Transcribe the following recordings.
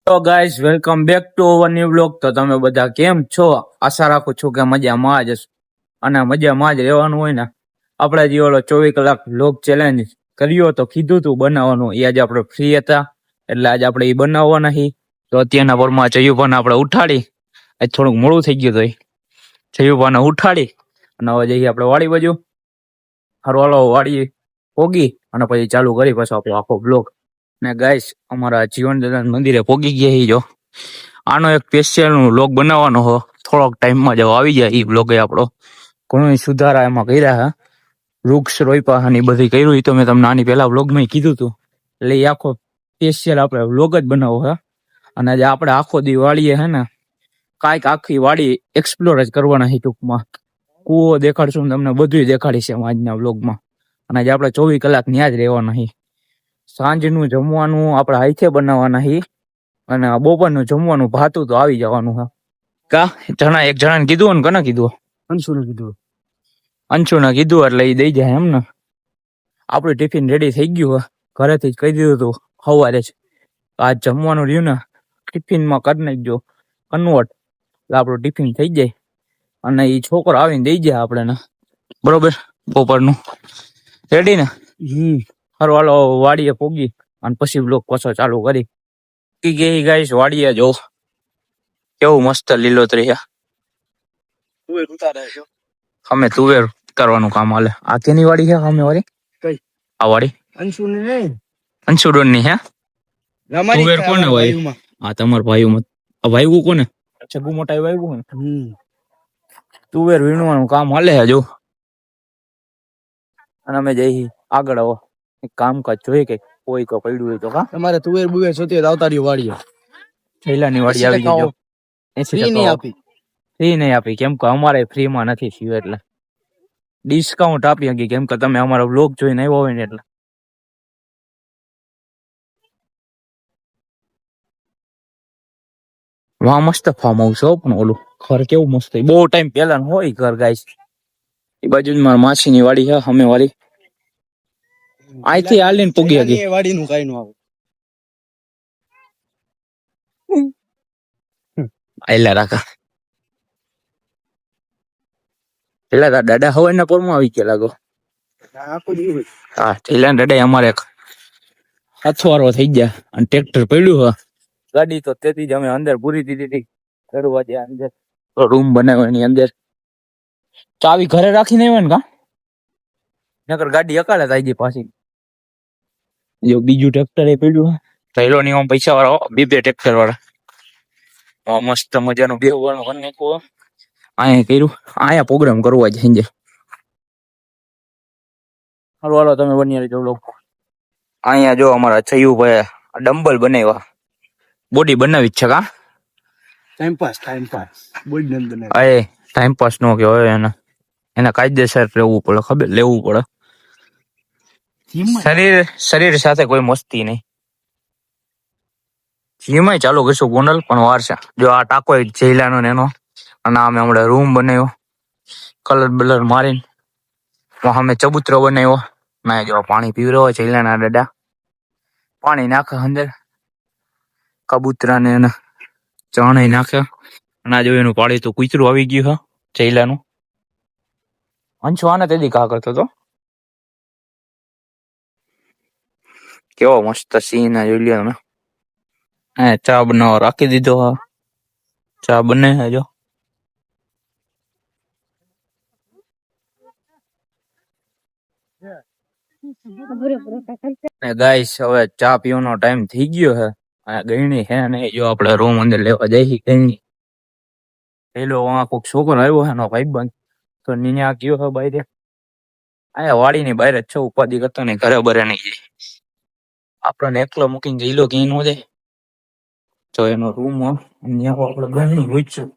તો guys welcome back to our new blog. તો તમે બધા કેમ છો? આશા રાખું છું કે મજામાં જ હશો અને મજામાં જ રહેવાનું હોય ને. આપણે જે ઓલો 24 કલાક બ્લોગ ચેલેન્જ કર્યો તો કીધું તું બનાવવાનું, એ આજે આપણે ફ્રી હતા એટલે આજે આપણે એ બનાવવાના છીએ. તો અત્યારના પરમાં જયુભાને આપણે ઉઠાડી, આજ થોડુંક મોડું થઈ ગયું તો જયુભાને ઉઠાડી અને હવે જઈએ આપણે વાડી બાજુ. હરવાળો વાડી પોગી અને પછી ચાલુ કરી પાછો આપણો આખો બ્લોગ. ને ગાઈસ અમારા જીવન દાદા મંદિરે પોગી ગયા હી. જો આનો એક સ્પેશિયલ વ્લોગ બનાવવાનો હો, થોડોક ટાઈમમાં જો આવી જાય એ વ્લોગ. આપણો ઘણો સુધારા એમાં કર્યા હે, વૃક્ષ રોપ્યા અને બધી કર્યું. તો મેં તમને આની પહેલા વ્લોગમાં કીધું હતું, એટલે એ આખો સ્પેશિયલ આપણે વ્લોગ જ બનાવો હે. અને આજે આપણે આખો દી વાડીએ હે ને કાંઈક આખી વાડી એક્સપ્લોર જ કરવાના છે. ટૂંકમાં કૂવો દેખાડશું તમને, બધું દેખાડીશ એમ આજના વ્લોગમાં. અને આજે આપણે 24 કલાક ન્યા જ રહેવાના છીએ. સાંજનું જમવાનું આપણે હાથે બનાવવાના છીએ અને બપોરનું જમવાનું ભાતું તો આવી જવાનું છે. કા એક જણાને કીધું ને, કને કીધું? અંશુને કીધું. અંશુને કીધું એટલે એ દઈ જાય એમ ને. આપણું ટિફિન રેડી થઈ ગયું હે, ઘરેથી જ કહી દીધું હતું સવારે જ. આજ જમવાનું રહ્યું ને ટિફિનમાં કરી નાખજો કન્વર્ટ, એટલે આપણું ટિફિન થઈ જાય અને એ છોકરો આવીને દઈ જાય આપણે. બરોબર, બપોરનું રેડી ને. હારું હાલો વાડીએ પોગી અને પછી બ્લોગ પાછો ચાલુ કરી. ગઈ ગાઈસ વાડીએ, જો કેવું મસ્ત લીલોતરી છે. અમે તુવેર ઉતારવાનું કામ હાલે. આ કેની વાડી છે? અમે વાડી કઈ આ વાડી અંશુની નહીં, અંશુડોન ની હે. તુવેર કોને વાય? આ તમાર ભાઈઓમાં આ વાયવું કોને? છગુ મોટા વાયવું ને. તુવેર વીણવાનું કામ હાલે છે જો. અને અમે જઈ આગળ. આવો કામકાજ જોઈએ કે કોઈ કો પડ્યું હોય તો. કા તમારે તુવેર બુવેર સોતી આવતા રહ્યો વાડીએ. થેલાની વાડી આવી ગઈ જો. ફ્રી નહીં આપી, ફ્રી નહીં આપી કેમ કે અમારે ફ્રી માં નથી થયું, એટલે ડિસ્કાઉન્ટ આપી હકી કેમ કે તમે અમારો વ્લોગ જોઈને આવ્યો હોય ને. એટલે વાહ મસ્ત ફાર્મ હાઉસ હો, પણ ઓલું ઘર કેવું મસ્ત. બહુ ટાઈમ પહેલા હોય ઘર ગાઈસ. એ બાજુ મારા માસીની વાડી છે અમે વાળી. અહીંથી હાલીને પૂગી હતી વાડીનું. કાઈ નો આવે આયલા રાખા. પેલા દાદા હવાના પોરમાં આવી ગયા લાગો. હા ઠેલા દાદા અમારે અથવારો થઈ ગયા અને ટ્રેક્ટર પડ્યું હ. ગાડી તો તેથી જ અમે અંદર પૂરી દીધી. દરવાજે અંદર રૂમ બનાવ્યો એની અંદર. ચાવી ઘરે રાખીને આવ્યો ને કા નકર ગાડી અકાળે થઈ ગઈ પાછી. જો બીજું ટ્રેક્ટર એ પડ્યું હે. થયેલો ની આમ પૈસા વાળો બે ટ્રેક્ટર વાળા. મસ્ત મજાનું બેહવાનું કરી નાખ્યું. અહીંયા કર્યું, અહીંયા પ્રોગ્રામ કરવો જ સાંજે. હાલો હાલો તમે બની રહેજો લોકો. અહીંયા જો અમારા છયુભાઈ ડમ્બલ બનાવ્યા. બોડી બનાવી જ છે કા? ટાઈમ પાસ બોડી ન બનાવી. ટાઈમ પાસ નો કહેવાય એને. એને કાયદેસર લેવું પડે, ખબર લેવું પડે. શરીર સાથે કોઈ મસ્તી નહીં. જીમાય ચાલુ કરશું ગોંડલ, પણ વાર છે. જો આ ટાકો જઈલાનો ને એનો. અને અમે હમણાં રૂમ બનાવ્યો કલર બલર મારીને. અમે ચબૂતરો બનાવ્યો. ના જો પાણી પીવરો હોય જઈલાના દાદા. પાણી નાખે અંદર કબૂતરા ને ચણે નાખે. અને જો એનું પાડી તો કૂતરું આવી ગયું છે જઈલાનું. અંશુ આને તેદી કા કરતો તો. કેવો મસ્ત સીન જોઈ લ્યો તમે. હા ચા બનાવવા રાખી દીધો. હા ચા બને છે જો. ગાઈસ હવે ચા પીવાનો ટાઈમ થઈ ગયો છે. ગયણી હે ને જો આપણે રૂમ અંદર લેવા જઈ ગયણી. પેલો કોઈક છોકરો આવ્યો છે એનો ભાઈબંધ, તો નીયા ગયો છે બાઈ. અહીંયા વાડીની બહાર જ છે, ઉપાધિ કરતો નહીં, ઘરે બરે નહીં જાય. આપણને એકલો મૂકીને જઈલો કે નો જાય. તો એનો રૂમ આપણે ગયણી પૂછશું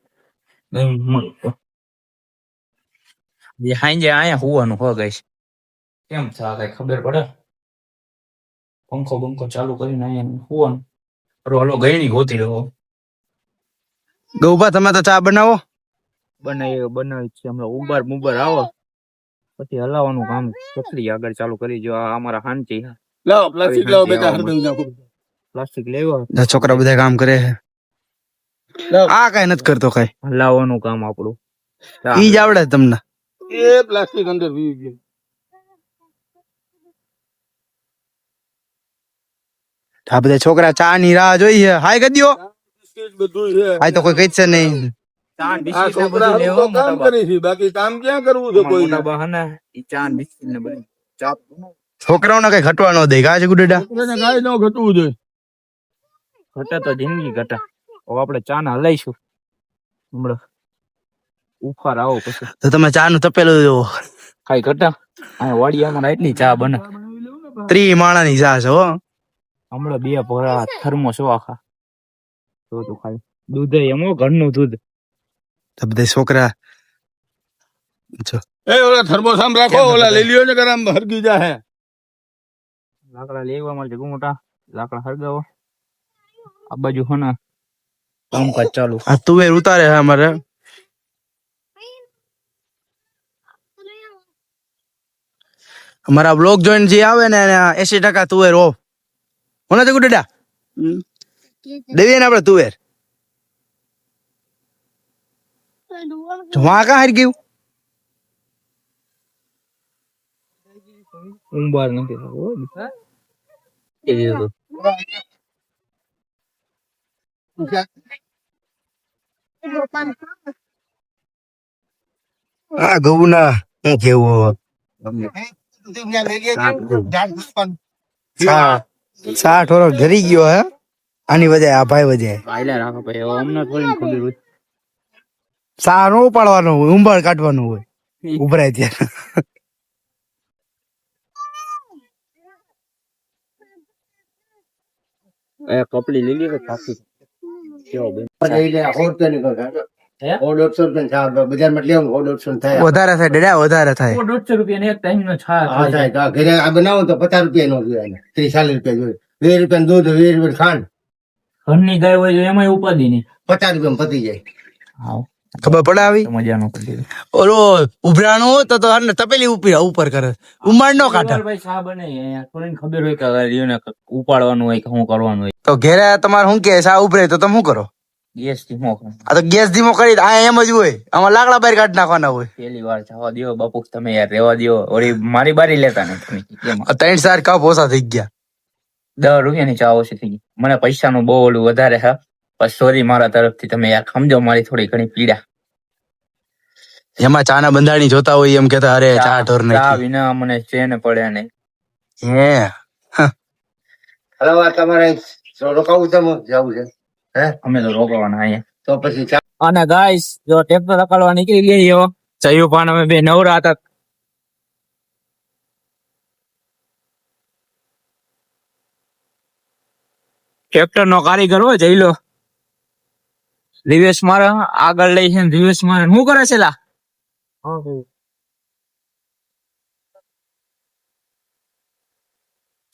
સાંજે અહીંયા હોવાનું હો ગાઈસ. કેમ છે કઈ ખબર પડે? પંખો બંખો ચાલુ કરીને અહીંયા હોવાનું. હાલો ગયણી ગોતી રહ્યો. ગૌભા તમે તો ચા બનાવો. બનાવી છે હમણાં. ઉબર મુબર આવો પછી હલાવવાનું કામ પકડી આગળ ચાલુ કરી. જો અમારા શાંતિ. લાવો પ્લાસ્ટિક લાવો બેટા હરદમ જાવ. પ્લાસ્ટિક લેવા છોકરા બધા કામ કરે છે. આ કઈ નથી કરતો કઈ. હલાવવાનું કામ આપણું. ઈ જ આવડે તમને. એ પ્લાસ્ટિક અંદર વી ગયું. આ બધા છોકરા ચા ની રાહ જોઈ છે. હાય કરી દ્યો. બિસ્કિટ બધું છે. હાય તો કોઈ કઈ છે નહીં. ચા આ બિસ્કિટ ને છોકરા બધું તો લેવો કામ કરે છે, બાકી કામ ક્યાં કરવું છે કોઈ? મોટા બા હને ઈ ચા બિસ્કિટ ને બધું ચા છોકરાઓને કઈ ઘટવા ન દે. કા છે ગુડેડા? છોકરાને કાંઈ ન ઘટવું જોઈએ. ઘટે તો જિંદગી ઘટે. હવે આપણે ચા ને હલાઈશું હમણાં ઉફાર આવો પછી તો તમે ચા નું તપેલું જોવો. ખાઈ ઘટા આ વાડિયામાં એટલી ચા બને 3 માણાની ચા છે હો. હમણાં 2 ભરા થર્મોસ આખા તો તું ખાઈ દૂધ એમો ઘરનું દૂધ તો બધા છોકરા જો એ ઓલા થર્મોસ આમ રાખો, ઓલા લઈ લ્યો ને ગરમ હરગી જાહે. લાકડા લેવા મળશે મોટા લાકડા હરગાવો આ બાજુ હના કામકાજ ચાલુ આ તુવેર ઉતારે છે અમારે. અમારા બ્લોગ જોઈન જે આવે ને 80% તુવેર ઓફ. કોને તે ગુડેડા? દેવીએ ને આપણે તુવેર. વાં કા હારી ગયું? ઉંબાર નથી આ ઘઉંના હું કેવું સા થોડો ઘરી ગયો હે. આની વજે આ ભાઈ વજે આયલા રાખો ભાઈ હવે અમને થોડી ખબર હોય સા નો ઉપાડવાનો હોય, ઉંબાળ કાઢવાનું હોય ઉભરાય ત્યારે. એ કપડી લઈ લી કે કાફી કેવો બેન વધારે થાય ડેડા, વધારે થાય. 150 રૂપિયા ને એક ટાઈમ નો છા બનાવો તો 50 રૂપિયા નો જોઈએ, 30-40 રૂપિયા જોઈએ. 20 રૂપિયા દૂધ, 20 રૂપિયા ખાંડ, ઘરની ગાય હોય તો એમાંય ઉપાધિ નહીં 50 રૂપિયા પતી જાય. હા ખબર પડે આવી? મજા નો કરી ઓલો ઉભરાણું હોય તો હરને તપેલી ઉપર કરે, ઉંબાળ નો કાઢે. ભાઈ ચા બને અહીંયા થોડી ખબર હોય કે રીઓને ઉપાડવાનું હોય કે શું કરવાનું હોય તો ઘેરે તમારે શું કે સા ઉભરે તો તમે શું કરો? ગેસ થી મોકલો આ તો ગેસ ધીમો કરી આ એમ જ હોય. આમાં લાકડા બહાર કાઢી નાખવાના હોય. પેલી વાર જવા દો બાપુ તમે યાર રેવા દો ઓરી મારી બારી લેતા નથી કેમ 3-4 કપ ઓછા થઈ ગયા. 10 રૂપિયાની ચા ઓછી થઈ ગઈ. મને પૈસાનું બહુ ઓલું વધારે હા પણ સોરી મારા તરફથી તમે યાર સમજો મારી થોડી ઘણી પીડા. એમાં ચા ના બંધાણી જોતા હોય એમ કેતા અરે ચા ઢોર ચા નાખી. વિના મને ચેન પડે નહીં. હે હવે તમારે રોકાવું તમે જવું છે હે? અમે તો રોકવાના અહીંયા તો પછી ચા અને ગાઈસ જો ટ્રેક્ટર રકાડવા નીકળી ગયો ચયું પાન અમે બે નવરા હતા. ટ્રેક્ટર નો કારીગર હોય જઈ લો રિવેશ મારે આગળ લઈ છે રિવેશ મારે શું કરે છે લા?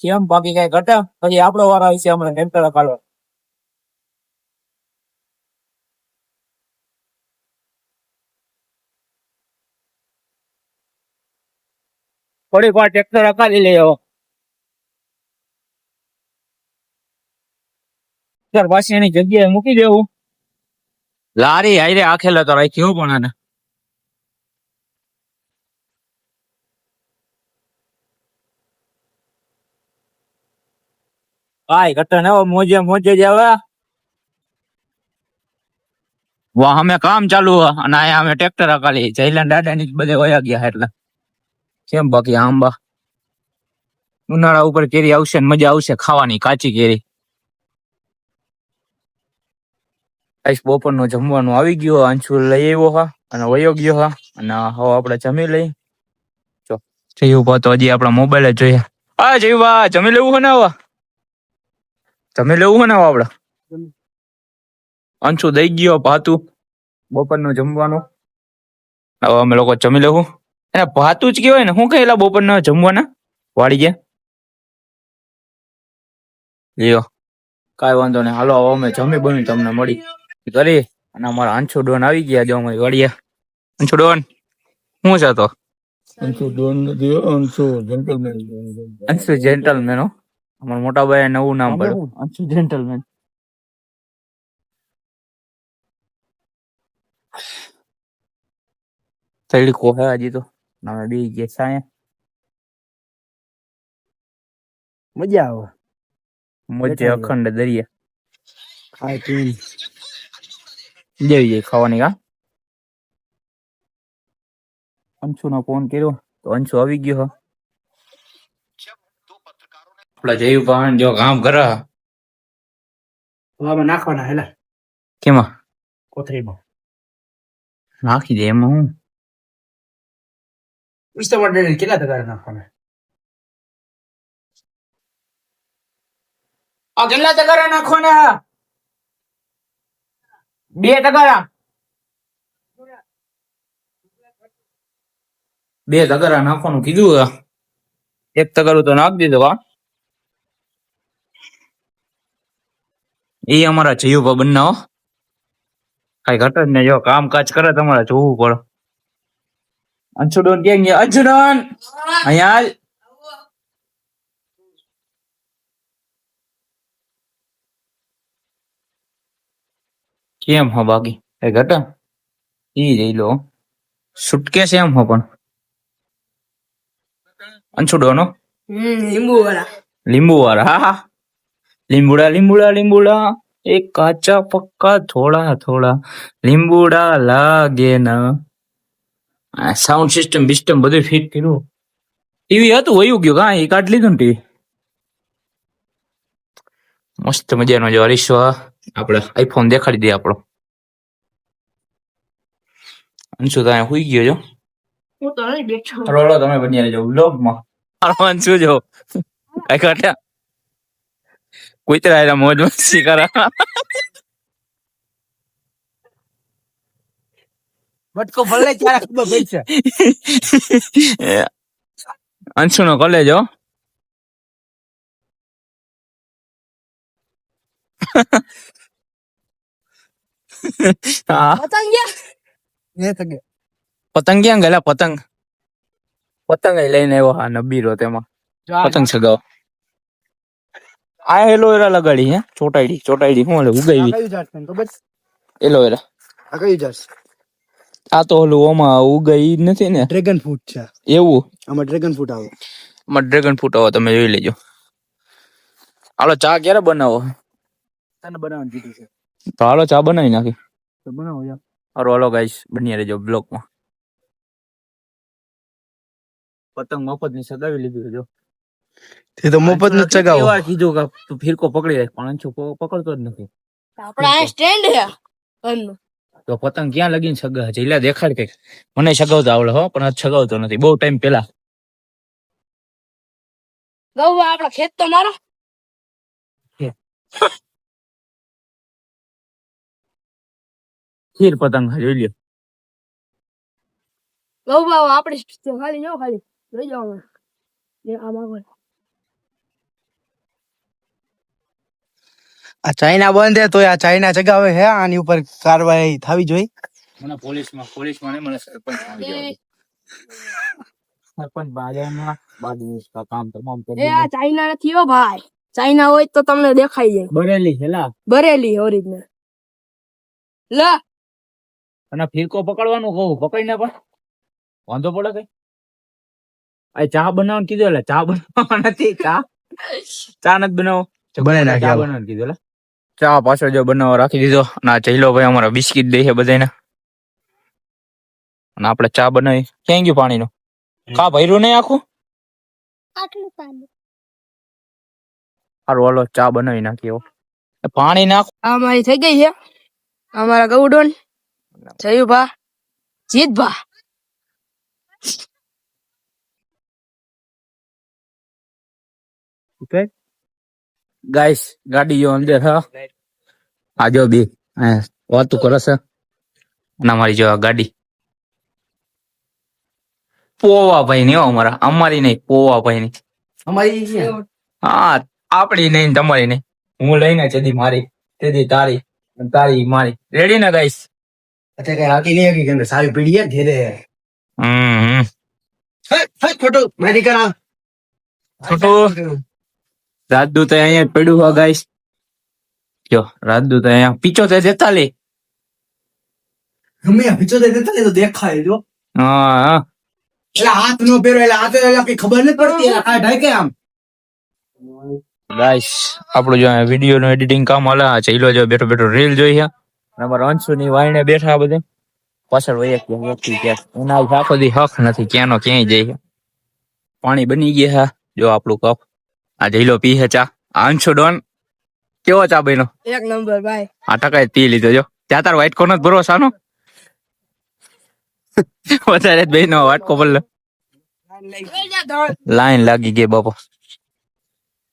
કેમ બાકી કઈ ઘટા પછી આપડો વાર આવી છે હમણાં ટ્રેક્ટર રકાડવા. થોડીક વાર ટ્રેક્ટર રકાડી લે પાછી એની જગ્યાએ મૂકી દેવું. લારી હાઈરે આખેલા તો રાખ્યો પણ આને કાઈ ઘટે ને મોજે મોજે જ આવે. વાહ અમે કામ ચાલુ અને અહીંયા અમે ટ્રેક્ટર રકાલી જયલાન દાદા ની બધે વયા ગયા એટલે કેમ બાકી આંબા ઉનાળા ઉપર કેરી આવશે ને મજા આવશે ખાવાની કાચી કેરી. બપોરનું જમવાનું આવી ગયો અંશુ લઈ આવ્યો હા અને વયો ગયો હા અને હવે આપણે જમી લઈ. જો જયું તો હજી આપણા મોબાઈલ જ જોઈએ. હા જયું જમી લેવું હે ને હવે જમી લેવું હે ને હવે આપડે અંશુ દઈ ગયો ભાતું બપોરનું જમવાનું હવે અમે લોકો જમી લેવું. એને ભાતું જ કહેવાય ને શું કહેલા બપોરના જમવાના વાળી ગયા લ્યો કાંઈ વાંધો નહીં હાલો હવે અમે જમી બની તમને મળી કરી અને અમારા અંશુ ડોન આવી ગયા જો અમારી વાડિયા. અંશુ ડોન શું છે તો? અંશુ ડોન નથી, અંશુ જેન્ટલમેન. અંશુ જેન્ટલમેન હો અમારા મોટા ભાઈ નવું નામ પડ્યું અંશુ જેન્ટલમેન. તડકો હે હજી તો અમે બી ગયા સાયા મજા આવે મજ્જે અખંડ દરિયા ખાય પીને. જેવી જાય ખાવાની કા. અંશુ નો ફોન કર્યો તો અંશુ આવી ગયો હો. આપડા જયું ભાન જો કામ કરે આમાં નાખવાના હેલા કેમાં કોથળીમાં. નાખી દે એમાં હું ટમાટર કેટલા તગારા નાખવાના? આ કેટલા તગારા નાખવાના? 2 તગારા. 2 તગારા નાખવાનું કીધું. 1 તગારું તો નાખ દીધું. વા એ અમારા જયુભા બંને હો કઈ ઘટ જ ને જો કામકાજ કરે તમારે જોવું પડે. અંશુડોન ક્યાં ગયા? અંશુડોન અહીંયા હાલ. કેમ હો બાકી કઈ ઘટ ઈ જઈ લો સુટકેસ એમ હો પણ અંશુડોનો લીંબુ વાળા હા હા લીંબુડા લીંબુડા લીંબુડા એક કાચા પક્કા થોડા થોડા લીંબુડા લાગે ના. સાઉન્ડ સિસ્ટમ બિસ્ટમ બધું ફિટ કર્યું. ટીવી હતું વયું ગયું કા એ કાઢ લીધું ને ટીવી. મસ્ત મજાનો જો હરીશો આપણે આઈફોન દેખાડી દઈએ આપણો. અંશુ તો અહીંયા હુઈ ગયો જો. હું તો અહીં બેઠો. રોલો તમે બની રહેજો વ્લોગમાં. હાલો અંશુ જો કઈ કાઢ્યા કુતરા મોજ મસ્તી કરે. બટકો ભલે ત્યારે ખબર પડશે. અંશુ નો કોલેજ હો. હા પતંગ ક્યાં ગયેલા? પતંગ પતંગ લઈને આવ્યો. હા નબીરો તેમાં પતંગ સગાવ. આ એલોવેરા લગાડી હે ચોટાડી ચોટાડી હું ઉગાવી કયું ઝાડ છે ખબર છે? એલોવેરા. આ કયું ઝાડ છે? આ તો ઓલું ઓમાં ઉગાઈ નથી ને ડ્રેગન ફ્રૂટ છે. એવું આમાં ડ્રેગન ફ્રૂટ આવે. આમાં ડ્રેગન ફ્રૂટ આવો તમે જોઈ લેજો. હાલો ચા ક્યારે બનાવો? તને બનાવવાનું કીધું છે તો હાલો ચા બનાવી નાખી. તો બનાવો યાર. હાલો હાલો ગાઈસ બની રહેજો બ્લોગમાં. પતંગ મફત ની સગાવી લીધી જો. તે તો મફત નું ચગાવો. કીધું કે તું ફિરકો પકડી રાખ પણ અંશુ પકડતો જ નથી. આપડે આ સ્ટેન્ડ છે ઘરનું. તો પતંગ ક્યાં લગીને સગા જઈલા દેખાડ કઈક. મને સગાવતા આવડે હો પણ આજ સગાવતો નથી બહુ ટાઈમ પેલા. ગૌવા આપડે ખેત તો મારો. ખીર પતંગ જોઈ લ્યો. ગૌવા આપડે ખાલી જો ખાલી લઈ જાવ આમાં. આ ચાઇના બંધ હે તો આ ચાઇના ચગાવે હે. આની ઉપર કાર્યવાહી થવી જોઈએ. મને પોલીસમાં નહીં મને સરપંચમાં સરપંચ બાજામાં બાજુ કામ તમામ એ આ ચાઇના નથી હો ભાઈ. ચાઇના હોય તો તમને દેખાઈ જાય. બરેલી હેલા ભરેલી ઓરિજિનલ. લે અને ફિરકો પકડવાનું કહું પકડીને પણ વાંધો પડે કઈ. આ ચા બનાવવાનું કીધું એટલે ચા બનાવવા નથી. ચા નથી બનાવો બનાવી નાખી ચા હાલો. બનાવવાનું કીધું એટલે ચા પાછળ જો બનાવવા રાખી દીધો. ના ચૈલો ભાઈ અમારા બિસ્કિટ દે છે બધાને. અને આપણે ચા બનાવી ક્યાં ગયું પાણીનું? કા ભર્યું નહીં આખું? સારું હાલો ચા બનાવી નાખીએ. પાણી નાખ. આ મારી થઈ ગઈ છે. અમારા ગૌડોન જયુભા જીતભા. ગાઈસ ગાડી જો અંદર હા આ જો બે વાતું કરે છે. અને અમારી જો ગાડી પોવા ભાઈ ની અમારા અમારી નહીં પોવા ભાઈ ની. અમારી છે. હા આપડી નહીં તમારી નહીં. હું લઈને ચડી મારી તેદી તારી અને તારી મારી. રેડી ને ગાઈસ? અત્યારે કઈ હાકી નહીં હકી કેમ કે સારી પીડી હે ધીરે. હમ હે ખોટું મારી કરા છોટું રાજદૂત અહીંયા જ પડ્યું હોય ગાઈસ. જો રાજદૂત અહીંયા 75 ગમે આ પીછો દે તો દેખાય જો. હા એટલે હાથ નો પહેરો એટલે હાથે કઈ ખબર નથી પડતી એટલે આ ઢાકે આમ. ગાઈસ આપણું જો વિડીયો નું એડિટિંગ કામ હાલે છે. ઈલો જો બેઠો બેઠો રીલ જોઈ છે. અને અમારા અંશુ ની વાઈને બેઠા બધે પાછળ વહી એક વ્યક્તિ કે એના આખો દી હક નથી ક્યાંનો ક્યાંય જાય છે. પાણી બની ગયા છે. જો આપણું કપ આ જઈલો પી છે ચા. આ અંશુ ડોન કેવો ચા બન્યો? એક નંબર ભાઈ. આ ટકા પી લીધો જો. ત્યાં તાર વાઇટ કોનો ભરોસાનો વધારે બે નો વાટકો બોલ લાઈન લાગી ગઈ બાપા.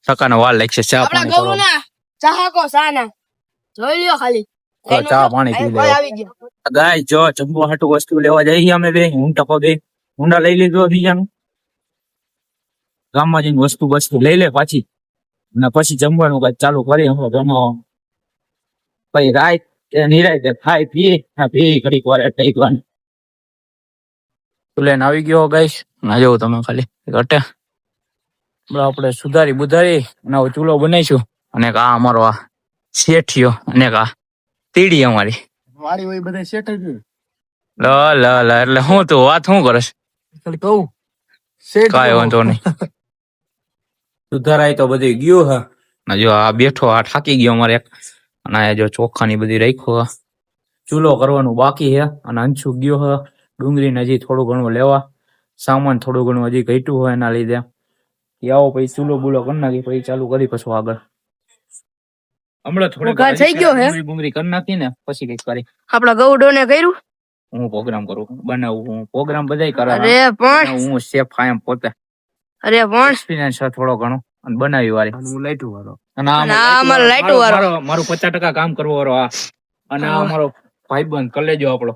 ટકાનો વાર લાગશે ચા આપડા પાણી કરવા. ગૌના ચાહકો સાના જોઈ લ્યો ખાલી. તો ચા પાણી પી કોઈ લેવા. આવી ગયો. ગાય જો જમવા હાટુ વસ્તુ લેવા જઈએ અમે બે. હું ટકો બે ઊંડા લઈ લીધો બીજાનું. ગામમાં જઈને વસ્તુ લઈ લે પાછી અને પછી જમવાનું કઈ ચાલુ કરી અમે જમવા. પછી રાત નિરાય ખાઈ પીએ પી ઘડીક વાર ટેકવાની. પ્લેન આવી ગયો ગાઈસ. ના જવું તમે ખાલી ઘટે આપણે સુધારી બુધારી અને હવે ચૂલો બનાવીશું. અને આ અમારો આ શેઠિયો અને આ તીડી અમારી. વાડી હોય બધા સેટ જ લ લ લ એટલે હું તું વાત શું કરસ? ખાલી કહું સેટ કાંઈ વાંધો નહીં. સુધારાય તો બધું ગયું હે. અને જો આ બેઠો આ થાકી ગયો અમારે એક. અને આ જો ચોખાની બધી રાખ્યો હે. ચૂલો કરવાનું બાકી હે. અને અંશુ ગયો હે ડુંગળીને હજી થોડું ઘણું લેવા. સામાન થોડું ઘણું હજી ઘટ્યું હોય એના લીધે. આવો પછી ચૂલો બુલો કરી નાખી પછી ચાલુ કરી પછી આગળ. હમણાં થોડી વઘાર થઈ ગયો હે? ડુંગળી કરી નાખી ને પછી કઈક કરી. આપડા ગૌડોને કર્યું. હું પ્રોગ્રામ કરું બનાવું. હું પ્રોગ્રામ બધાય કરે. અરે પણ હું શેફ આમ પોતે અરે પણ એક્સપિરિયન્સ છે થોડો ઘણો અને બનાવી વાળી. હું લાઈટું વાળો. અને અને આ અમારો લાઈટો વાળો. મારું 50% કામ કરવો વાળો આ. અને આ અમારો ભાઈબંધ કલેજો આપણો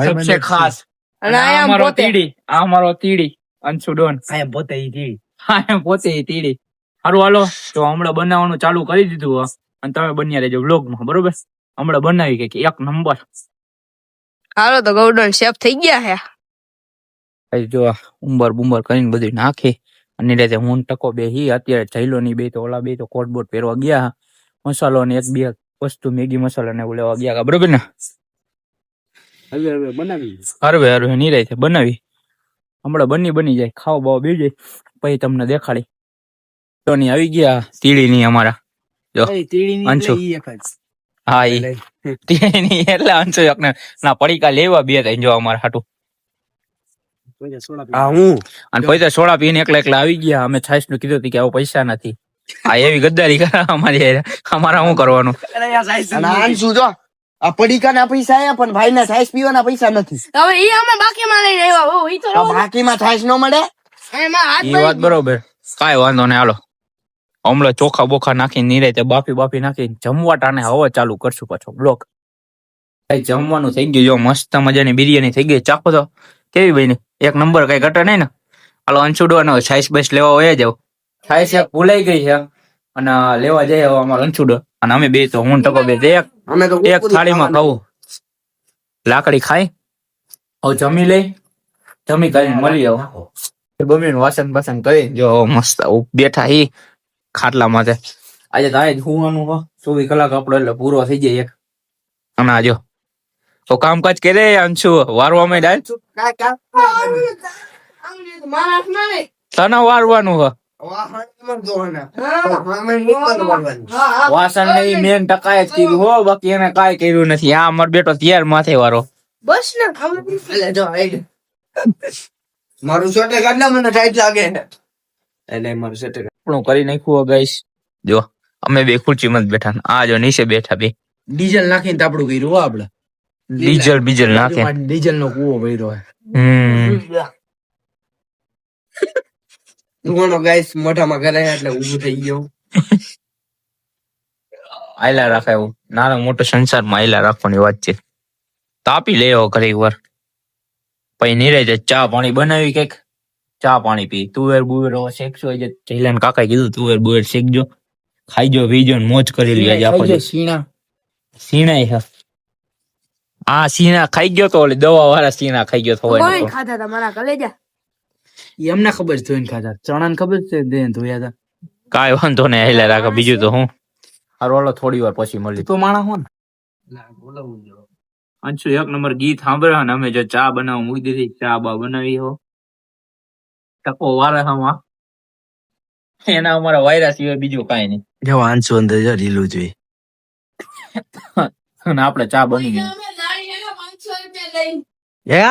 સબસે ખાસ. અને આ આમ અમારો પોતે તીડી. આ અમારો તીડી અંશુ ડોન. આ એમ પોતે ઈ જી. હા એમ પોતે ઈ તીડી. સારું હાલો તો હમણાં બનાવવાનું ચાલુ કરી દીધું હો. અને તમે બન્યા રહેજો વ્લોગમાં બરોબર. હમણાં બનાવી કઈક એક નંબર. હાલો તો ગૌડોન શેફ થઈ ગયા હે. પછી જો ઉંબર બુંબર કરીને બધું નાખી અને રીતે હું ટકો બે હી અત્યારે જઈલો ની બે તો ઓલા બે તો કોટ બોટ પહેરવા ગયા. મસાલો ને એક બે વસ્તુ મેગી મસાલા ને એવું લેવા ગયા બરોબર ને. હવે બનાવી હરવે હરવે નિરાય બનાવી હમણાં બની જાય ખાવા બાવા બી જાય પછી તમને દેખાડી. તો ની આવી ગયા તીડી ની અમારા જો અંશુ. હા ઈ તીડી ની એટલે અંશુ એકને ના પડીકા લેવા બે થાય જો અમારા હાટું. હા હું અને પૈસા સોડા પીને એકલા એકલા આવી ગયા. અમે છાશ નું કીધું હતું કે આવો પૈસા નથી. આ એવી ગદ્દારી કરે અમારી હારે. અમારા શું કરવાનું? અને આંસુ જો આ પડીકાના પૈસા આયા પણ ભાઈના છાશ પીવાના પૈસા નથી. હવે ઈ અમે બાકીમાં લઈને આવ્યા. ઈ તો તો બાકીમાં છાશ ન મળે. એમાં હાથ એ વાત બરોબર. કાંઈ વાંધો નહીં હાલો હમણાં ચોખા બોખા નાખી નિરાતે બાફી નાખી જમવા ટાણે હવે ચાલુ કરશું પાછો બ્લોક. જમવાનું થઈ ગયું જો મસ્ત મજાની બિરયાની થઈ ગઈ. ચાખો તો કેવી બની? એક નંબર. કઈ ઘટે નહીં ને? હાલો અંશુડો છાઈસ બસ લેવા હોય જાવ. છાઈસ એક ભૂલાઈ ગઈ છે અને લેવા જાય હવે અમારો અંશુડો. અને અમે બે તો હું ટકો બે અમે તો એક થાળીમાં ખાવું. લાકડી ખાઈ હવે જમી લઈ. જમી કરીને મળી આવો. બમીનું વાસણ બાસણ કરી જો મસ્ત બેઠા હી ખાટલા માથે. આજે તો જ હુવાનું હો 24 કલાક આપણો એટલે પૂરો થઈ જાય એક. અને આજો તો કામકાજ કરે અંશુ વારવામાં ડાય તને વારવાનું હો. વાસણ ને મેન ટકાય જ કર્યું હો બાકી એને કાંઈ કર્યું નથી. આ અમારો બેટો તૈયાર માથે વારો. બસ ને મારું શર્ટ કાઢલા મને ટાઈટ લાગે એટલે મારું શર્ટ આપણું કરી નાખ્યું ગાઈસ. જો અમે બે ખુરચીમાં જ બેઠા. આ જો નીચે બેઠા બે. ડીઝલ નાખીને તાપડું કર્યું હો આપડે. ડીઝલ નાખે. ડીઝલ નો કૂવો ભર્યો હે. તું ગાઈસ મોઢામાં કરે એટલે ઊભું થઈ ગયો. આયલા રાખે એવું નાનો મોટો સંસારમાં આયલા રાખવાની વાત છે. તાપી લેવો ઘરે વાર પછી નિરાય ચા પાણી બનાવી કઈક. ચા પાણી પી તુવેર બુવેર શેકશો. જયલાન કાકા કીધું તુવેર બુવેર શેકજો ખાઈજો પીજો મોજ કરી લે. આખો સીણા હે આ સીણા ખાઈ ગયો તો ઓલી દવા વાળા સીણા ખાઈ ગયો કોઈ થવાય. ખાધા તા મારા કલેજા. ઈ અમને ખબર છે ધોઈને ખાધા ચણા ને ખબર છે દે ધોયા હતા કાંઈ વાંધો નહીં હેલે રાખો બીજું તો હું હારો થોડી વાર પછી મળી તો માણા હો ને અંશુ એક નંબર ગીત સાંભળ્યા ને અમે જો ચા બનાવવા મૂકી દીધી ચા બા બનાવી હો ટકો વારે હમા એના અમારા વાયરા સિવાય બીજું કાંઈ નહીં જો આંસુ અંદર જો લીલું જોઈએ અને આપણે ચા બની ગઈ હે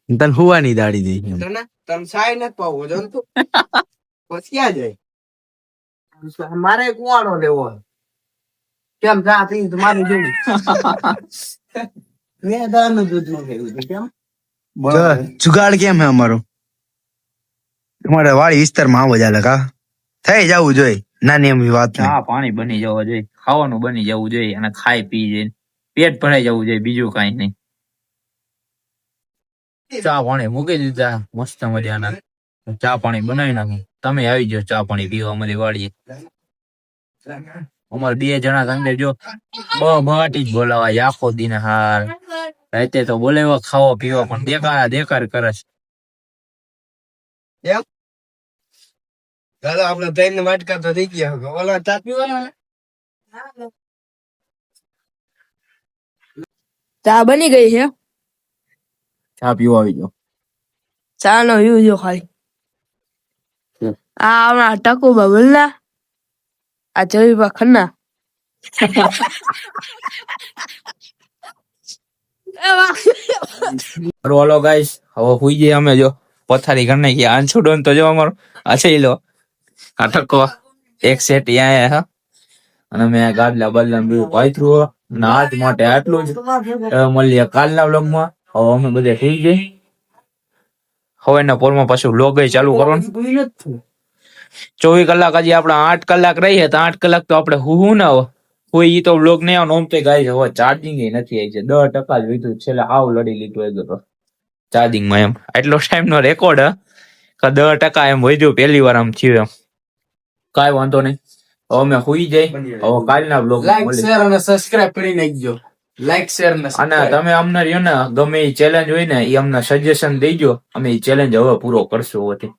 તને હુવાની દાડી દઈ તમે સાય નથી પાવો જો તો પછી ક્યાં જાય મારે કુવાડો લેવો કેમ જા તી તમારું જોઈ મેં દાનું દૂધ નું કેવું કેમ જુગાડ કેમ હે અમારો તમારે વાળી વિસ્તારમાં આવો જ કા થઈ જવું જોઈએ નાની એમની વાત ચા પાણી બની જવું જોઈએ ખાવાનું બની જવું જોઈએ અને ખાઈ પી જઈને પેટ ભરાઈ જવું જોઈએ બીજું કાંઈ નહીં ચા પાણી મૂકી દીધા મસ્ત મજાના ચા પાણી બનાવી નાખી તમે આવી જાઓ ચા પાણી પીવા અમારી વાડીએ અમારે 2 જણા તમને જો બહાટી જ બોલાવા આખો દિન હાર રાતે તો બોલાવ્યા ખાવા પીવા પણ દેકાર કરે છે દાદા આપણે ત્રણ વાટકા તો થઈ ગયા ઓલા ચા પીવાના ચા બની ગઈ છે ચા પીવા આવી જાઓ ચા નો યુ જો ખાલી આ હમણાં ટકુ બબલના આ જવીબા ખન્ના રોલો ગાઈસ હવે હુઈ જઈએ અમે જો પથારી કરી નાખી આંછો ડોન તો જો અમારો આ છે લો આ ટકો એક સેટ અહીંયા હા અને મેં ગાડલા બદલા બધું પાથરું અને આજ માટે આટલું જ હવે મળીએ કાલના વ્લોગમાં હવે અમે બધે થઈ ગઈ હવેના પોરમાં પાછું વ્લોગ ચાલુ કરવાનું 24 કલાક હજી આપણે 8 કલાક રહીએ તો 8 કલાક તો આપણે હું ના હોય ઈ તો વ્લોગ નહીં આવવાનો આમ તો ગાઈસ હવે ચાર્જિંગ નથી આવી છે 10% જ વીધું છેલ્લે હાવ લડી લીધું એ તો ચાર્જિંગમાં એમ એટલો ટાઈમ નો રેકોર્ડ કે 10% એમ વધ્યું પહેલી વાર આમ થયું એમ કાંઈ વાંધો નહીં હવે અમે હુઈ જઈ હવે કાલના વ્લોગ લાઈક શેર અને સબસ્ક્રાઇબ કરી નાખજો લાઈક શેર અને તમે અમને રહ્યો ને ગમે એ ચેલેન્જ હોય ને એ અમને સજેશન દેજો અમે એ ચેલેન્જ હવે પૂરો કરશું હોતી